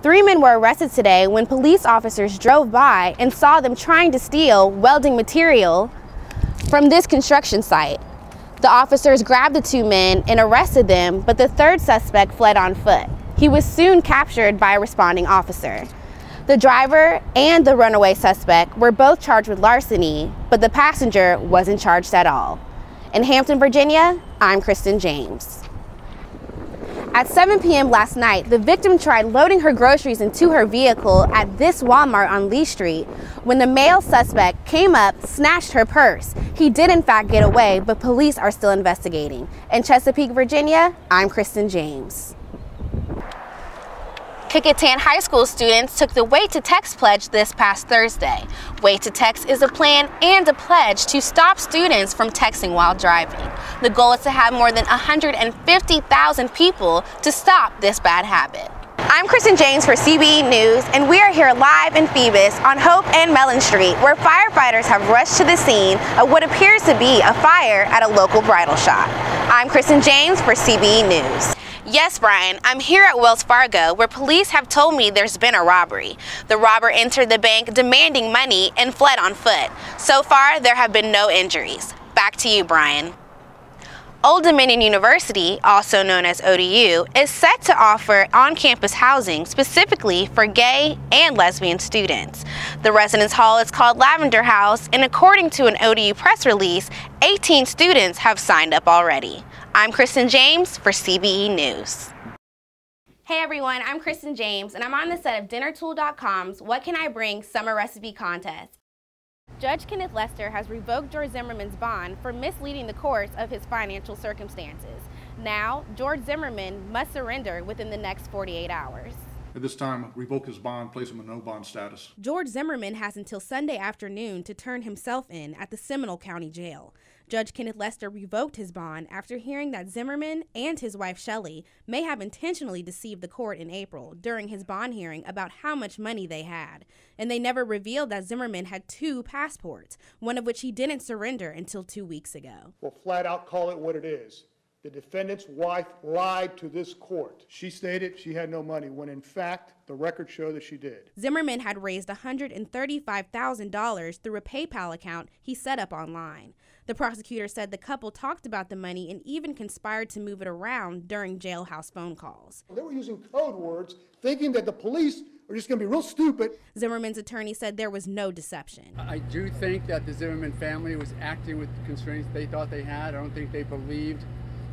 3 men were arrested today when police officers drove by and saw them trying to steal welding material from this construction site. The officers grabbed the 2 men and arrested them, but the 3rd suspect fled on foot. He was soon captured by a responding officer. The driver and the runaway suspect were both charged with larceny, but the passenger wasn't charged at all. In Hampton, Virginia, I'm Kristen James. At 7 p.m. last night, the victim tried loading her groceries into her vehicle at this Walmart on Lee Street when the male suspect came up, snatched her purse. He did in fact get away, but police are still investigating. In Chesapeake, Virginia, I'm Kristen James. Kecoughtan High School students took the Wait to Text pledge this past Thursday. Wait to Text is a plan and a pledge to stop students from texting while driving. The goal is to have more than 150,000 people to stop this bad habit. I'm Kristen James for CBE News, and we are here live in Phoebus on Hope and Mellon Street, where firefighters have rushed to the scene of what appears to be a fire at a local bridal shop. I'm Kristen James for CBE News. Yes, Brian, I'm here at Wells Fargo, where police have told me there's been a robbery. The robber entered the bank demanding money and fled on foot. So far, there have been no injuries. Back to you, Brian. Old Dominion University, also known as ODU, is set to offer on-campus housing specifically for gay and lesbian students. The residence hall is called Lavender House, and according to an ODU press release, 18 students have signed up already. I'm Kristen James for CBE News. Hey everyone, I'm Kristen James, and I'm on the set of DinnerTool.com's What Can I Bring Summer Recipe Contest. Judge Kenneth Lester has revoked George Zimmerman's bond for misleading the courts of his financial circumstances. Now, George Zimmerman must surrender within the next 48 hours. At this time, revoke his bond, place him in no bond status. George Zimmerman has until Sunday afternoon to turn himself in at the Seminole County Jail. Judge Kenneth Lester revoked his bond after hearing that Zimmerman and his wife Shelley may have intentionally deceived the court in April during his bond hearing about how much money they had. And they never revealed that Zimmerman had 2 passports, one of which he didn't surrender until 2 weeks ago. We'll flat out call it what it is. The defendant's wife lied to this court. She stated she had no money when in fact the records show that she did. Zimmerman had raised $135,000 through a PayPal account he set up online. The prosecutor said the couple talked about the money and even conspired to move it around during jailhouse phone calls. They were using code words, thinking that the police are just going to be real stupid. Zimmerman's attorney said there was no deception. I do think that the Zimmerman family was acting with the constraints they thought they had. I don't think they believed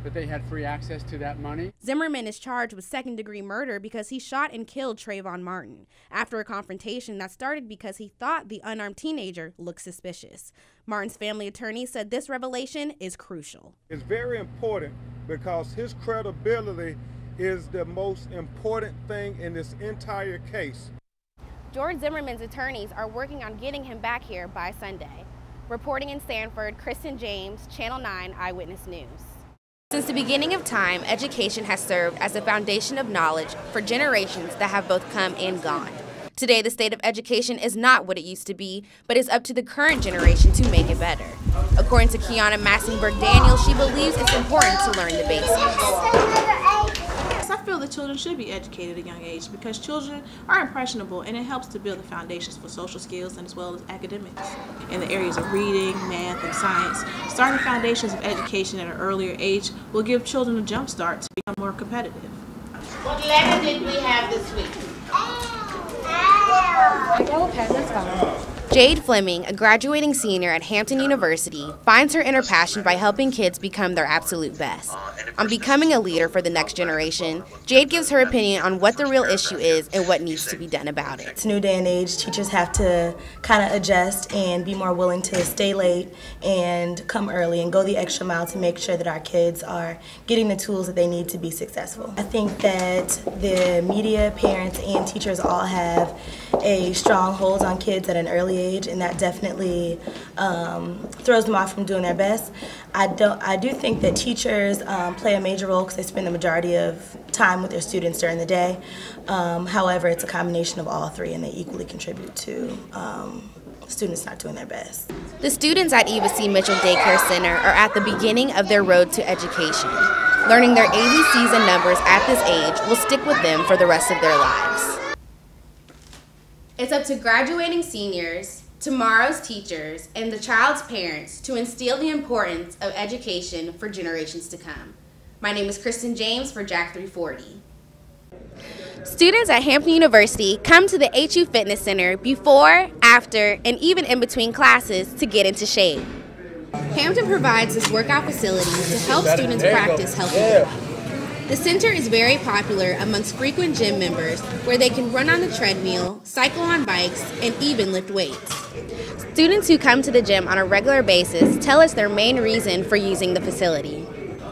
that they had free access to that money. Zimmerman is charged with second-degree murder because he shot and killed Trayvon Martin after a confrontation that started because he thought the unarmed teenager looked suspicious. Martin's family attorney said this revelation is crucial. It's very important because his credibility is the most important thing in this entire case. George Zimmerman's attorneys are working on getting him back here by Sunday. Reporting in Sanford, Kristen James, Channel 9 Eyewitness News. Since the beginning of time, education has served as a foundation of knowledge for generations that have both come and gone. Today, the state of education is not what it used to be, but is up to the current generation to make it better. According to Kiana Massingberg-Daniel, she believes it's important to learn the basics. I feel that children should be educated at a young age because children are impressionable and it helps to build the foundations for social skills and as well as academics. In the areas of reading, math, and science, starting foundations of education at an earlier age will give children a jump start to become more competitive. What letter did we have this week? Okay, let's go. Jade Fleming, a graduating senior at Hampton University, finds her inner passion by helping kids become their absolute best. On becoming a leader for the next generation, Jade gives her opinion on what the real issue is and what needs to be done about it. It's a new day and age. Teachers have to kind of adjust and be more willing to stay late and come early and go the extra mile to make sure that our kids are getting the tools that they need to be successful. I think that the media, parents, and teachers all have a strong hold on kids at an early age, and that definitely throws them off from doing their best. I do think that teachers play a major role because they spend the majority of time with their students during the day. However, it's a combination of all three, and they equally contribute to students not doing their best. The students at Eva C. Mitchell Daycare Center are at the beginning of their road to education. Learning their ABCs and numbers at this age will stick with them for the rest of their lives. It's up to graduating seniors, tomorrow's teachers, and the child's parents to instill the importance of education for generations to come. My name is Kristen James for Jack 340. Students at Hampton University come to the HU Fitness Center before, after, and even in between classes to get into shape. Hampton provides this workout facility to help students practice healthy living. The center is very popular amongst frequent gym members where they can run on the treadmill, cycle on bikes, and even lift weights. Students who come to the gym on a regular basis tell us their main reason for using the facility.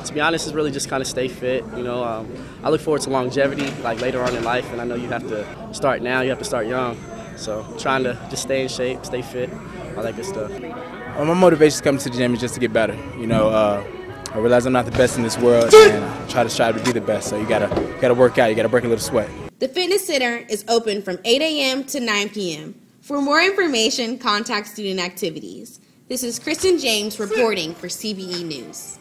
To be honest, it's really just kind of stay fit. You know, I look forward to longevity, like later on in life, and I know you have to start now, you have to start young. So trying to just stay in shape, stay fit, all that good stuff. My motivation to come to the gym is just to get better. You know, I realize I'm not the best in this world, and I try to strive to be the best. So you gotta work out. You gotta break a little sweat. The fitness center is open from 8 a.m. to 9 p.m. For more information, contact Student Activities. This is Kristen James reporting for CBE News.